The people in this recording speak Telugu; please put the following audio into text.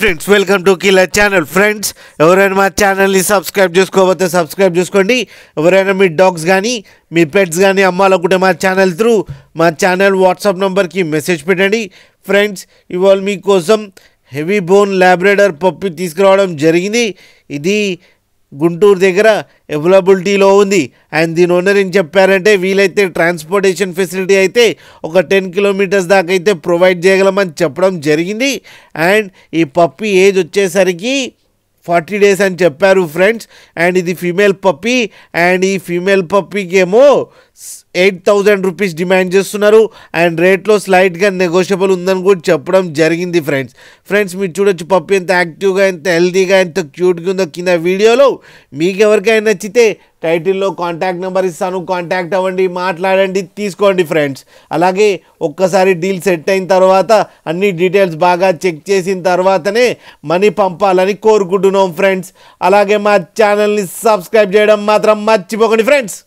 Friends welcome to killer channel. Friends ఎవరైనా మా ఛానల్ని సబ్స్క్రైబ్ చేసుకోకపోతే సబ్స్క్రైబ్ చేసుకోండి. ఎవరైనా మీ డాగ్స్ కానీ మీ పెట్స్ కానీ అమ్మాలనుకుంటే మా ఛానల్ త్రూ మా ఛానల్ వాట్సాప్ నెంబర్కి మెసేజ్ పెట్టండి. ఫ్రెండ్స్ ఇవాళ మీకోసం హెవీ బోన్ లాబ్రాడర్ పప్పి తీసుకురావడం జరిగింది. ఇది గుంటూరు దగ్గర అవైలబిలిటీలో ఉంది. అండ్ దీని ఓనర్ ఏం చెప్పారంటే వీలైతే ట్రాన్స్పోర్టేషన్ ఫెసిలిటీ అయితే ఒక 10 కిలోమీటర్స్ దాకా అయితే ప్రొవైడ్ చేయగలమని చెప్పడం జరిగింది. అండ్ ఈ పప్పి ఏజ్ వచ్చేసరికి 40 days అని చెప్పారు ఫ్రెండ్స్. అండ్ ఇది ఫీమేల్ పప్పి. అండ్ ఈ ఫీమేల్ పప్పీకి ఏమో 8,000 రూపీస్ డిమాండ్ చేస్తున్నారు. అండ్ రేట్లో స్లైట్గా నెగోషియబుల్ ఉందని కూడా చెప్పడం జరిగింది ఫ్రెండ్స్ మీరు చూడొచ్చు పప్పి ఎంత యాక్టివ్గా, ఎంత హెల్తీగా, ఎంత క్యూట్గా ఉందో కింద వీడియోలో. మీకు ఎవరికైనా నచ్చితే టైటిల్లో కాంటాక్ట్ నెంబర్ ఇస్తాను, కాంటాక్ట్ అవ్వండి, మాట్లాడండి, తీసుకోండి ఫ్రెండ్స్. అలాగే ఒక్కసారి డీల్ సెట్ అయిన తర్వాత అన్ని డీటెయిల్స్ బాగా చెక్ చేసిన తర్వాతనే మనీ పంపాలని కోరుకుంటున్నాం ఫ్రెండ్స్. అలాగే మా ఛానల్ని సబ్స్క్రైబ్ చేయడం మాత్రం మర్చిపోకండి ఫ్రెండ్స్.